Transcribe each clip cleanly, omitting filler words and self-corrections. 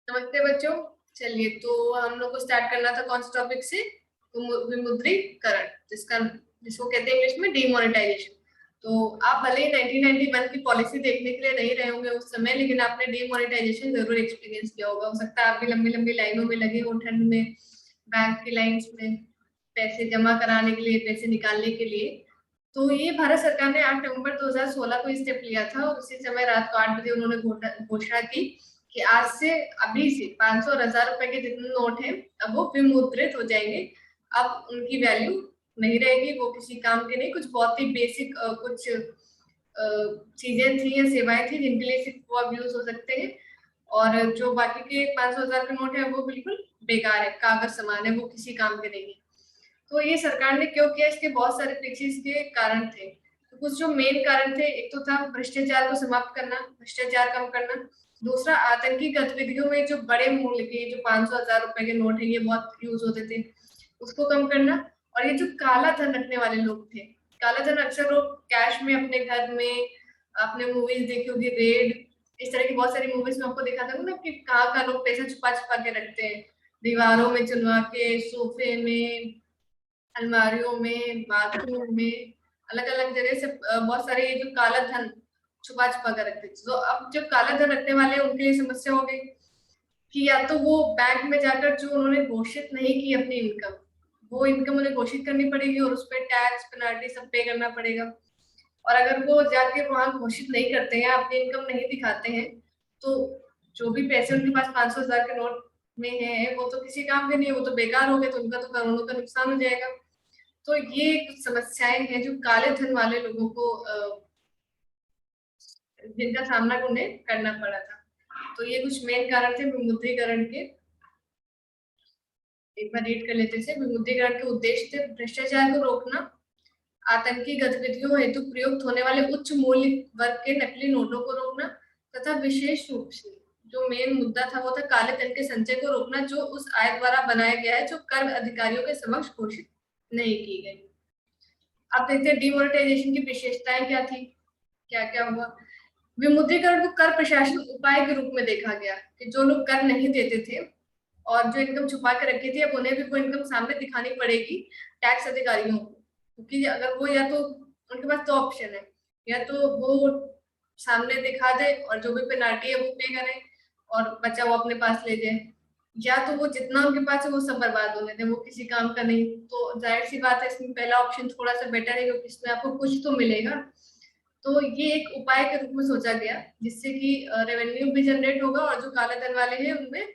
नमस्ते बच्चों। चलिए, तो हम लोग को स्टार्ट करना था कौन से टॉपिक से? विमुद्रीकरण, जिसको कहते हैं इंग्लिश में डीमोनेटाइजेशन। तो आप भले ही 1991 की पॉलिसी देखने के लिए नहीं रहे होंगे उस समय, लेकिन आपने डीमोनेटाइजेशन जरूर एक्सपीरियंस किया होगा। हो सकता है आप भी लंबी लंबी लाइनों में लगे हो ठंड में, बैंक की लाइंस में, पैसे जमा कराने के लिए, पैसे निकालने के लिए। तो ये भारत सरकार ने 8 नवंबर 2016 को स्टेप लिया था और उसी समय रात को 8 बजे उन्होंने घोषणा की कि आज से, अभी से 500 और 1000 रुपए के जितने नोट हैं अब वो विमुद्रित हो जाएंगे। अब उनकी वैल्यू नहीं रहेगी, वो किसी काम के नहीं, कुछ बहुत ही बेसिक कुछ चीजें थी या सेवाएं थी जिनके लिए सिर्फ वो अब यूज हो सकते हैं। और जो बाकी के 500 1000 के नोट है वो बिल्कुल बेकार है, कागज समान है, वो किसी काम के नहीं है। तो ये सरकार ने क्यों किया, इसके बहुत सारे पीछे इसके कारण थे। तो कुछ जो मेन कारण थे, एक तो था भ्रष्टाचार को समाप्त करना, भ्रष्टाचार कम करना। दूसरा, आतंकी गतिविधियों में जो बड़े मूल्य के, जो 500 1000 रुपए के नोट है, ये बहुत यूज होते थे, उसको कम करना। और ये जो काला धन रखने वाले लोग थे, काला धन अक्सर लोग कैश में अपने घर में, आपने मूवीज देखी होगी रेड, इस तरह की बहुत सारी मूवीज में आपको दिखाता हूँ ना कि कहाँ का लोग पैसा छुपा छुपा के रखते हैं, दीवारों में चुनवा के, सोफे में, अलमारियों में, बाथरूम में, अलग अलग जगह से बहुत सारे ये जो काला धन छुपा छुपा कर रखते थे। तो अब जब काला धन रखने वाले हैं उनके लिए समस्या हो गई कि या तो वो बैंक में जाकर जो उन्होंने घोषित नहीं की अपनी इनकम, वो इनकम उन्हें घोषित करनी पड़ेगी और उस पर टैक्स पेनाल्टी सब पे करना पड़ेगा। और अगर वो जाके वहां घोषित नहीं करते हैं, अपनी इनकम नहीं दिखाते हैं, तो जो भी पैसे उनके पास 500 1000 के नोट में है वो तो किसी काम के नहीं है, वो तो बेकार हो गए, तो उनका तो करोड़ों का नुकसान हो जाएगा। तो ये कुछ समस्याएं हैं जो काले धन वाले लोगों को जिनका सामना उन्हें करना पड़ा था। तो ये कुछ मेन कारण थे विमुद्रीकरण के। एक बार रीड कर लेते थे। विमुद्रीकरण के उद्देश्य थे भ्रष्टाचार को रोकना, आतंकी गतिविधियों हेतु प्रयुक्त होने वाले उच्च मूल्य वर्ग के नकली नोटों को रोकना, तथा विशेष रूप से जो मेन मुद्दा था वो था काले धन के संचय को रोकना, जो उस आय द्वारा बनाया गया है जो कर अधिकारियों के समक्ष घोषित नहीं की गई। अब देखते हैं डिमोनेटाइजेशन की विशेषताएं क्या थी, क्या क्या हुआ। विमुद्रीकरण को कर प्रशासन उपाय के रूप में देखा गया कि जो लोग कर नहीं देते थे और जो इनकम छुपा के रखी थी, अब उन्हें भी वो इनकम सामने दिखानी पड़ेगी टैक्स अधिकारियों को। क्योंकि अगर वो, या तो उनके पास दो ऑप्शन है, या तो वो सामने दिखा दे और जो भी पेनाल्टी है वो पे करें और बचा वो अपने पास ले जाए, या तो वो जितना उनके पास है वो सब बर्बाद होने दें, वो किसी काम का नहीं। तो जाहिर सी बात है इसमें पहला ऑप्शन थोड़ा सा बेटर है, क्योंकि इसमें आपको कुछ तो मिलेगा। तो ये एक उपाय के रूप में सोचा गया जिससे कि रेवेन्यू भी जनरेट होगा और जो काले धन वाले हैं उनमें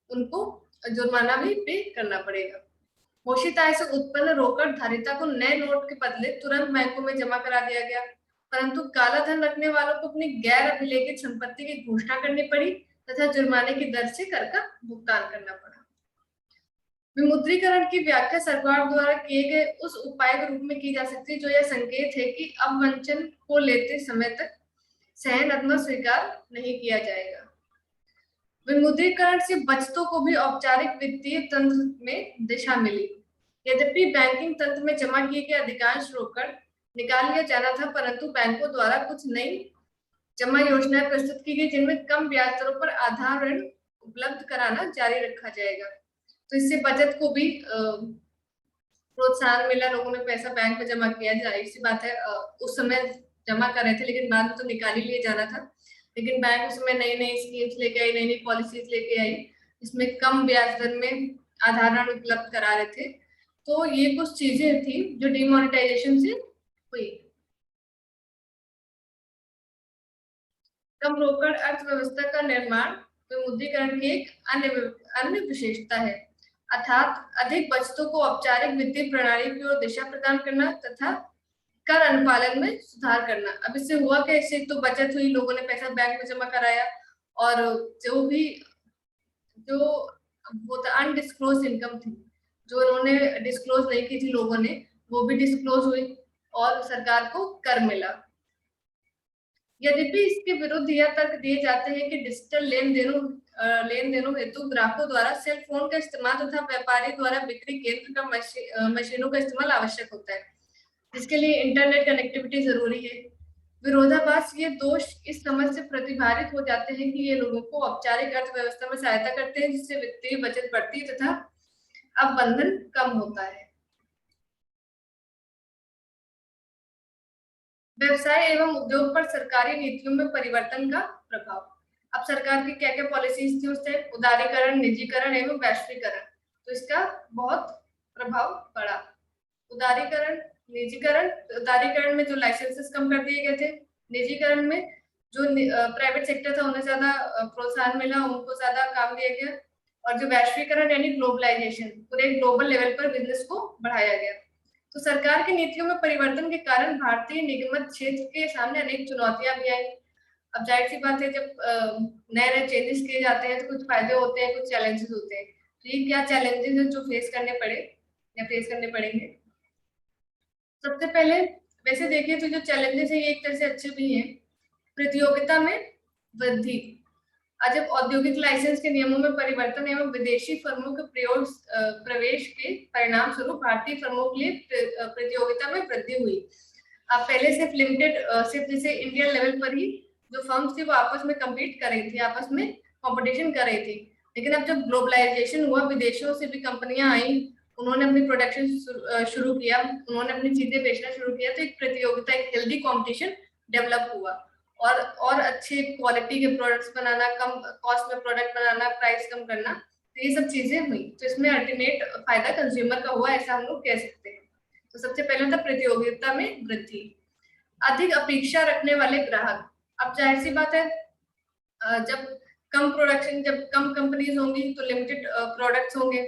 उनको जुर्माना भी पे करना पड़ेगा। घोषित आय से उत्पन्न रोकड़ धारिता को नए नोट के बदले तुरंत बैंकों में जमा करा दिया गया, परंतु काला धन रखने वालों को अपनी गैर अभिलेखित संपत्ति की घोषणा करनी पड़ी तथा जुर्माने की दर से कर का भुगतान करना पड़ा। विमुद्रीकरण की व्याख्या सरकार द्वारा किए गए उस उपाय के रूप में की जा सकती है जो यह संकेत है कि अवंचन को लेते समय तक सहन अथवा स्वीकार नहीं किया जाएगा। विमुद्रीकरण से बचतों को भी औपचारिक वित्तीय तंत्र में दिशा मिली। यद्यपि बैंकिंग तंत्र में जमा किए गए अधिकांश रोकड़ निकाल लिया जाना था, परंतु बैंकों द्वारा कुछ नई जमा योजनाएं प्रस्तुत की गई जिनमें कम ब्याज दरों पर आधार ऋण उपलब्ध कराना जारी रखा जाएगा। तो इससे बचत को भी प्रोत्साहन मिला, लोगों ने पैसा बैंक में जमा किया। जाहिर सी बात है उस समय जमा कर रहे थे, लेकिन बाद में तो निकाल ही लिया जाना था। लेकिन बैंक उस समय नई नई स्कीम्स लेके आई, नई नई पॉलिसीज लेके आई, इसमें कम ब्याज दर में आधार ऋण उपलब्ध करा रहे थे। तो ये कुछ चीजें थी जो डिमोनेटाइजेशन से हुई। कम रोकड़ अर्थव्यवस्था का निर्माण विमुद्रीकरण की एक अन्य विशेषता है, अर्थात अधिक बचतों को औपचारिक वित्तीय प्रणाली की ओर दिशा प्रदान करना तथा कर अनुपालन में सुधार करना। अब इससे हुआ कि इससे तो बचत हुई, लोगों ने पैसा बैंक में जमा कराया, और जो भी जो वो अनडिस्क्लोज इनकम थी जो उन्होंने डिस्क्लोज नहीं की थी लोगों ने, वो भी डिस्क्लोज हुई और सरकार को कर मिला। यद्यपि इसके विरुद्ध यह तर्क दिए जाते हैं कि डिजिटल लेन देनों हेतु ग्राहकों द्वारा सेल फोन का इस्तेमाल तथा व्यापारी द्वारा बिक्री केंद्र का मशीनों का इस्तेमाल आवश्यक होता है, जिसके लिए इंटरनेट कनेक्टिविटी जरूरी है। विरोधाभास ये दोष इस समझ से प्रतिभारित हो जाते हैं कि ये लोगों को औपचारिक अर्थव्यवस्था में सहायता करते हैं, जिससे वित्तीय बचत बढ़ती है तथा अवबंधन कम होता है। व्यवसाय एवं उद्योग पर सरकारी नीतियों में परिवर्तन का प्रभाव। अब सरकार की क्या क्या पॉलिसीज थी उस टाइम? उदारीकरण, निजीकरण एवं वैश्वीकरण। तो इसका बहुत प्रभाव पड़ा। उदारीकरण, निजीकरण। उदारीकरण में जो लाइसेंसेस कम कर दिए गए थे, निजीकरण में जो प्राइवेट सेक्टर था उन्हें ज्यादा प्रोत्साहन मिला, उनको ज्यादा काम दिया गया। और जो वैश्वीकरण यानी ग्लोबलाइजेशन, पूरे ग्लोबल लेवल पर बिजनेस को बढ़ाया गया। तो सरकार की नीतियों में परिवर्तन के कारण भारतीय निगमित क्षेत्र के सामने अनेक चुनौतियां भी आई। अब जाहिर सी बात है, जब नए नए चेंजेस किए जाते हैं तो कुछ फायदे होते हैं, कुछ चैलेंजेस होते हैं। तो ये क्या चैलेंजेस हैं जो फेस करने पड़े या फेस करने पड़ेंगे? सबसे पहले वैसे देखिए तो जो चैलेंजेस है ये एक तरह से अच्छे भी हैं। प्रतियोगिता में वृद्धि। आज जब औद्योगिक लाइसेंस के नियमों में परिवर्तन एवं विदेशी फर्मों के प्रवेश के परिणाम स्वरूप भारतीय फर्मों के लिए प्रतियोगिता में वृद्धि हुई। अब पहले सिर्फ लिमिटेड, सिर्फ जैसे इंडियन लेवल पर ही जो फर्म्स थी वो आपस में कम्पीट कर रही थी, आपस में कंपटीशन कर रही थी। लेकिन अब जब ग्लोबलाइजेशन हुआ, विदेशों से भी कंपनियां आई, उन्होंने अपनी प्रोडक्शन शुरू किया, उन्होंने अपनी चीजें बेचना शुरू किया, तो एक प्रतियोगिता, एक हेल्दी कंपटीशन डेवलप हुआ। और अच्छे क्वालिटी के प्रोडक्ट्स बनाना, कम कॉस्ट में प्रोडक्ट बनाना, प्राइस कम करना, तो ये सब चीजें हुई। तो इसमें अल्टीमेट फायदा कंज्यूमर का हुआ, ऐसा हम लोग कह सकते हैं। तो सबसे पहले था प्रतियोगिता में वृद्धि। अधिक अपेक्षा रखने वाले ग्राहक। अब जाहिर सी बात है, जब कम प्रोडक्शन, जब कम कंपनीज होंगी तो लिमिटेड प्रोडक्ट्स होंगे,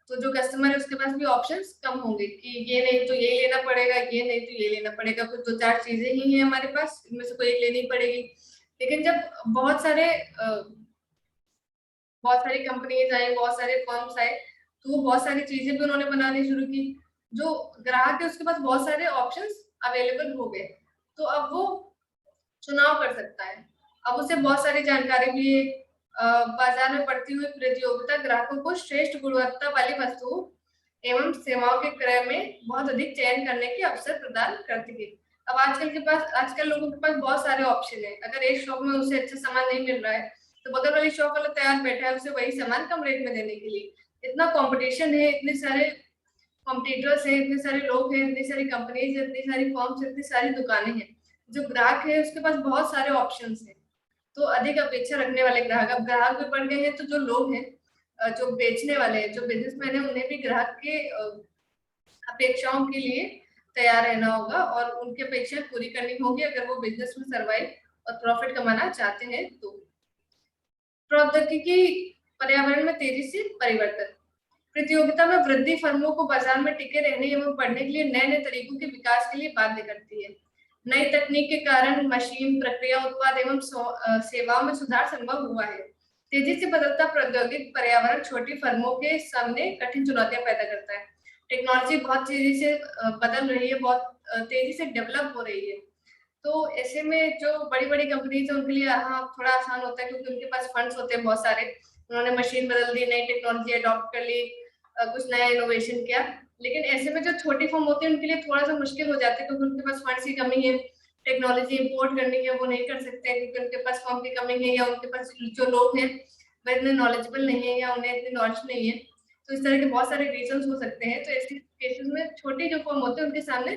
तो जो कस्टमर है उसके पास भी ऑप्शंस कम होंगे कि ये नहीं तो ये लेना पड़ेगा, ये नहीं तो ये लेना पड़ेगा, कुछ दो चार चीजें ही हैं हमारे पास, इनमें से कोई एक लेनी पड़ेगी। लेकिन जब बहुत सारी कंपनीज आई, बहुत सारे फर्म्स आए, तो वो बहुत सारी चीजें भी उन्होंने बनानी शुरू की। जो ग्राहक है उसके पास बहुत सारे ऑप्शंस अवेलेबल हो गए, तो अब वो चुनाव कर सकता है। अब उसे बहुत सारी जानकारी भी है। बाजार में बढ़ती हुई प्रतियोगिता ग्राहकों को श्रेष्ठ गुणवत्ता वाली वस्तुओं एवं सेवाओं के क्रय में बहुत अधिक चयन करने के अवसर प्रदान करती है। अब आजकल लोगों के पास बहुत सारे ऑप्शन है। अगर एक शॉप में उसे अच्छा सामान नहीं मिल रहा है तो बगल वाली शॉप वाला तैयार बैठा है उसे वही सामान कम रेट में देने के लिए। इतना कंपटीशन है, इतने सारे कॉम्पिटिटर्स हैं, इतने सारे लोग हैं, इतनी सारी कंपनीज, इतनी सारी फर्म्स, इतनी सारी दुकानें हैं। जो ग्राहक है उसके पास बहुत सारे ऑप्शंस हैं, तो अधिक अपेक्षा रखने वाले ग्राहक। अब ग्राहक भी बढ़ गए हैं तो जो लोग हैं, जो बेचने वाले हैं, जो बिजनेसमैन है, उन्हें भी ग्राहक के अपेक्षाओं के लिए तैयार रहना होगा और उनकी अपेक्षाएं पूरी करनी होगी अगर वो बिजनेस में सर्वाइव और प्रॉफिट कमाना चाहते हैं। तो प्रौद्योगिकी पर्यावरण में तेजी से परिवर्तन। प्रतियोगिता में वृद्धि फर्मों को बाजार में टिके रहने एवं बढ़ने के लिए नए नए तरीकों के विकास के लिए बाध्य करती है। नई तकनीक के कारण मशीन, प्रक्रिया, उत्पाद एवं सेवाओं में सुधार संभव हुआ है। तेजी से बदलता प्रौद्योगिक पर्यावरण छोटी फर्मों के सामने कठिन चुनौतियां पैदा करता है। टेक्नोलॉजी बहुत तेजी से बदल रही है, बहुत तेजी से डेवलप हो रही है। तो ऐसे में जो बड़ी बड़ी कंपनीज है उनके लिए हाँ थोड़ा आसान होता है, क्योंकि उनके पास फंड्स होते हैं बहुत सारे। उन्होंने मशीन बदल दी, नई टेक्नोलॉजी अडॉप्ट कर ली, कुछ नया इनोवेशन किया। लेकिन ऐसे में जो छोटी फर्म होती है उनके लिए थोड़ा सा मुश्किल हो जाता है, क्योंकि उनके पास फंड्स की कमी है, टेक्नोलॉजी इंपोर्ट करनी है वो नहीं कर सकते, क्योंकि उनके पास फर्म की कमी है, या उनके पास जो लोग हैं वो इतने नॉलेजेबल नहीं है, या उन्हें इतनी नॉलेज नहीं है। तो इस तरह के बहुत सारे रीजन हो सकते हैं। तो ऐसे केसेस में छोटी जो फर्म होती है उनके सामने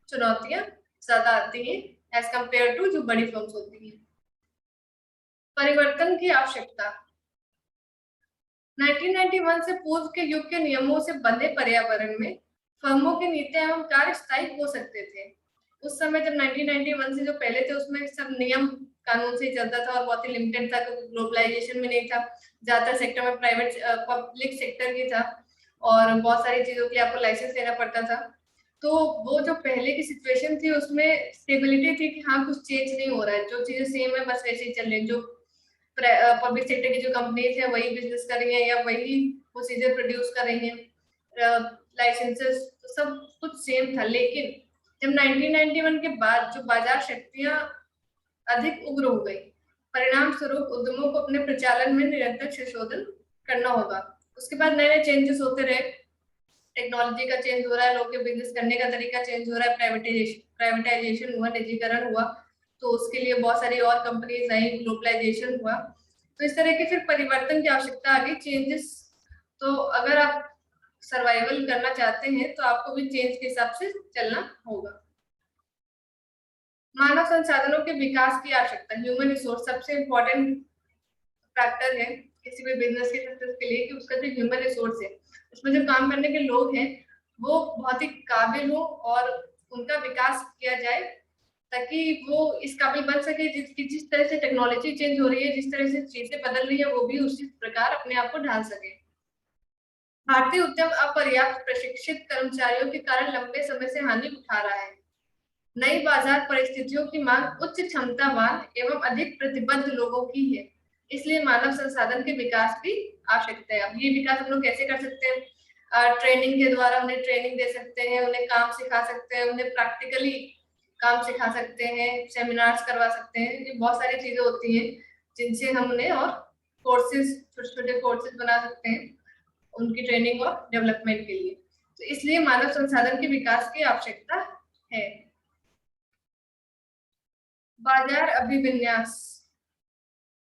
चुनौतियां ज्यादा आती हैं एज कम्पेयर टू जो बड़ी फर्म्स होती हैं। परिवर्तन की आवश्यकता। 1991 से पूर्व के युग के नियमों से बंधे पर्यावरण में फर्मों की नीतियां एवं कार्य स्थायी हो सकते थे। उस समय जब 1991 से जो पहले थे उसमें सब नियम कानून से ही चलता था और बहुत ही लिमिटेड था, क्योंकि ग्लोबलाइजेशन में नहीं था, ज्यादातर सेक्टर में प्राइवेट पब्लिक सेक्टर ही था और बहुत सारी चीजों के लिए आपको लाइसेंस लेना पड़ता था। तो वो जो पहले की सिचुएशन थी उसमें स्टेबिलिटी थी कि हाँ कुछ चेंज नहीं हो रहा है, जो चीजें सेम है बस वैसे ही चल रही है। जो पब्लिक सेक्टर की जो कंपनीज है वही बिजनेस कर रही है या वही वो चीजें प्रोड्यूस कर रही हैं, लाइसेंसेस तो सब कुछ सेम था। लेकिन जब 1991 के बाद जो बाजार शक्तियां अधिक उग्र हो गई, परिणाम स्वरूप उद्यमों को अपने प्रचालन में निरंतर संशोधन करना होगा। उसके बाद नए नए चेंजेस होते रहे, टेक्नोलॉजी का चेंज हो रहा है, लोग के बिजनेस करने का तरीका चेंज हो रहा है, प्राइवेटाइजेशन हुआ, निजीकरण हुआ, तो उसके लिए बहुत सारी और कंपनीज आई, ग्लोबलाइजेशन हुआ, तो इस तरह के फिर परिवर्तन की आवश्यकता आ गई, चेंजेस। तो अगर आप सर्वाइवल करना चाहते हैं तो आपको भी चेंज के हिसाब से चलना होगा। मानव संसाधनों के विकास की आवश्यकता, ह्यूमन रिसोर्स सबसे इम्पोर्टेंट फैक्टर है किसी भी बिजनेस के सक्सेस के लिए, कि उसका जो ह्यूमन रिसोर्स है, उसमें जो काम करने के लोग हैं वो बहुत ही काबिल हो और उनका विकास किया जाए, ताकि वो इस काबिल बन सके जिस तरह से टेक्नोलॉजी चेंज हो रही है, जिस तरह से चीजें बदल रही है, वो भी उसी प्रकार अपने आप को ढाल सके। भारतीय उद्यम अपर्याप्त प्रशिक्षित कर्मचारियों के कारण लंबे समय से हानि उठा रहा है। नई बाजार परिस्थितियों की मांग उच्च क्षमतावान एवं अधिक प्रतिबद्ध लोगों की है, इसलिए मानव संसाधन के विकास की आवश्यकता है। अब ये विकास हम लोग कैसे कर सकते हैं? ट्रेनिंग के द्वारा उन्हें ट्रेनिंग दे सकते हैं, उन्हें काम सिखा सकते हैं, उन्हें प्रैक्टिकली काम सिखा सकते हैं, सेमिनार्स करवा सकते हैं। ये बहुत सारी चीजें होती हैं जिनसे हम उन्हें, और कोर्सेज, छोटे छोटे कोर्सेज बना सकते हैं उनकी ट्रेनिंग और डेवलपमेंट के लिए। तो इसलिए मानव संसाधन के विकास की आवश्यकता है। बाजार अभिविन्यास,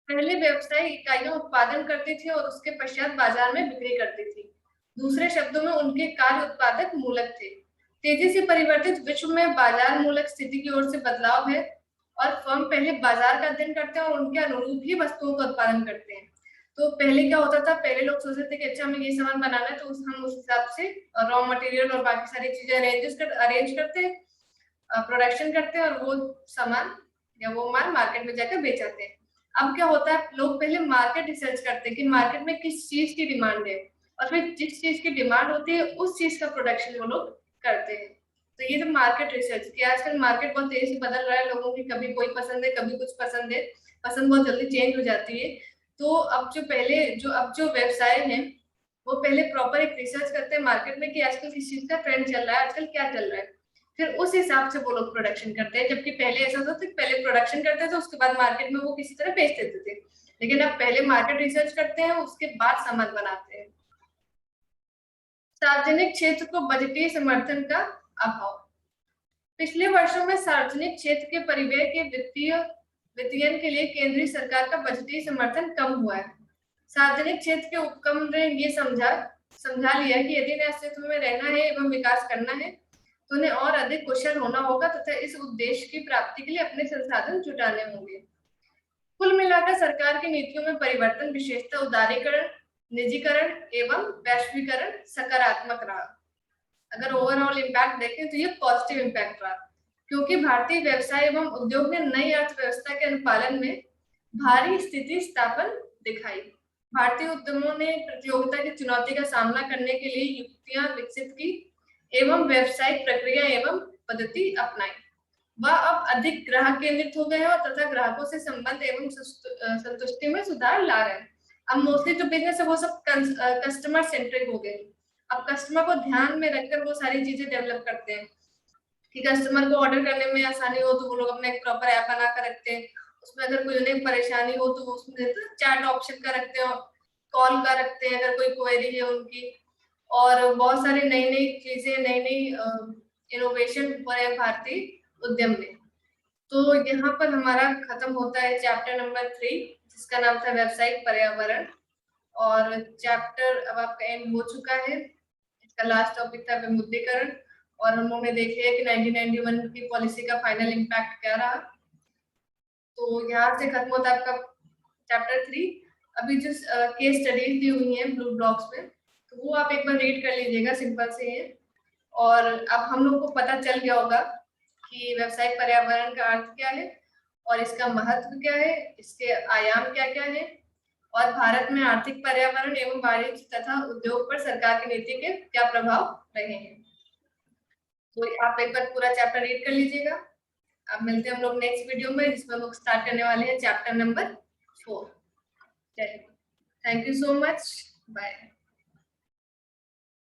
पहले व्यवसायी इकाइयां उत्पादन करती थी और उसके पश्चात बाजार में बिक्री करती थी। दूसरे शब्दों में उनके कार्य उत्पादक मूलक थे। तेजी से परिवर्तित विश्व में बाजार मूलक स्थिति की ओर से बदलाव है और फर्म पहले बाजार का अध्ययन करते हैं और उनके अनुरूप ही वस्तुओं का उत्पादन करते हैं। तो पहले क्या होता था, पहले लोग सोचते थे कि अच्छा हमें ये सामान बनाना है, तो हम उस हिसाब से रॉ मटेरियल और बाकी सारी चीजें अरेंज करते हैं, प्रोडक्शन करते हैं, और वो सामान या वो माल मार्केट में जाकर बेचाते हैं। अब क्या होता है, लोग पहले मार्केट रिसर्च करते हैं कि मार्केट में किस चीज की डिमांड है, और फिर जिस चीज की डिमांड होती है उस चीज का प्रोडक्शन वो लोग करते हैं। तो ये जो मार्केट रिसर्च की, आजकल मार्केट बहुत तेजी से बदल रहा है, लोगों की कभी कोई पसंद है, कभी कुछ पसंद है, पसंद बहुत जल्दी चेंज हो जाती है। तो अब जो व्यवसाय है वो पहले प्रॉपर एक रिसर्च करते हैं मार्केट में कि आजकल किस चीज का ट्रेंड चल रहा है, आजकल क्या चल रहा है, फिर उस हिसाब से वो लोग प्रोडक्शन करते हैं। जबकि पहले ऐसा होता था कि पहले प्रोडक्शन करते थे, उसके बाद मार्केट में वो किसी तरह बेच देते थे, लेकिन अब पहले मार्केट रिसर्च करते हैं, उसके बाद सामान बनाते हैं। सार्वजनिक क्षेत्र को बजटीय समर्थन का अभाव, पिछले वर्षों में सार्वजनिक क्षेत्र के परिव्यय के वित्तीयन के लिए केंद्रीय सरकार का बजटीय समर्थन कम हुआ है। सार्वजनिक क्षेत्र के उपक्रम ने ये समझा लिया कि यदि इन्हें अस्तित्व में रहना है एवं विकास करना है तो उन्हें और अधिक कुशल होना होगा तथा इस उद्देश्य की प्राप्ति के लिए अपने संसाधन जुटाने होंगे। कुल मिलाकर सरकार की नीतियों में परिवर्तन विशेषतः उदारीकरण, निजीकरण एवं वैश्वीकरण सकारात्मक रहा। अगर ओवरऑल इम्पैक्ट देखें तो ये पॉजिटिव इम्पैक्ट रहा, क्योंकि भारतीय व्यवसाय एवं उद्योग ने नई अर्थव्यवस्था के अनुपालन में भारी स्थिति स्थापन दिखाई। भारतीय उद्यमों ने प्रतियोगिता की चुनौती का सामना करने के लिए युक्तियां विकसित की एवं व्यावसायिक प्रक्रिया एवं पद्धति अपनाई। वह अब अधिक ग्राहक केंद्रित हो गए हैं तथा ग्राहकों से संबंध एवं संतुष्टि में सुधार ला रहे हैं। अब मोस्टली जो बिजनेस है वो सब कस्टमर सेंट्रिक हो गए। अब कस्टमर को ध्यान में रखकर वो सारी चीजें डेवलप करते हैं कि कस्टमर को ऑर्डर करने में आसानी हो, तो वो लोग अपना एक प्रॉपर ऐप बना कर रखते हैं। उसमें अगर कोई उन्हें परेशानी हो तो उसमें चैट ऑप्शन का रखते हैं, कॉल का रखते हैं अगर कोई क्वेरी है उनकी, और बहुत सारी नई नई चीजें, नई नई इनोवेशन हुआ है भारतीय उद्यम में। तो यहाँ पर हमारा खत्म होता है चैप्टर नंबर 3, जिसका नाम था व्यावसायिक पर्यावरण, और चैप्टर अब आपका एंड हो चुका है। इसका लास्ट टॉपिक था विमुद्रीकरण, और हम लोगों ने देखे कि 1991 की पॉलिसी का फाइनल इम्पैक्ट क्या रहा। तो यहाँ से खत्म होता है आपका चैप्टर 3। अभी जो केस स्टडीज दी हुई हैं ब्लू ब्लॉक्स में, तो वो आप एक बार रीड कर लीजिएगा, सिंपल से है। और अब हम लोग को पता चल गया होगा कि व्यावसायिक पर्यावरण का अर्थ क्या है और इसका महत्व क्या है, इसके आयाम क्या क्या है, और भारत में आर्थिक पर्यावरण एवं वाणिज्य तथा उद्योग पर सरकार की नीति के क्या प्रभाव रहे हैं। तो आप एक बार पूरा चैप्टर रीड कर लीजिएगा। अब मिलते हैं हम लोग नेक्स्ट वीडियो में, जिसमें हम लोग स्टार्ट करने वाले हैं chapter number 4। Thank you so much, bye.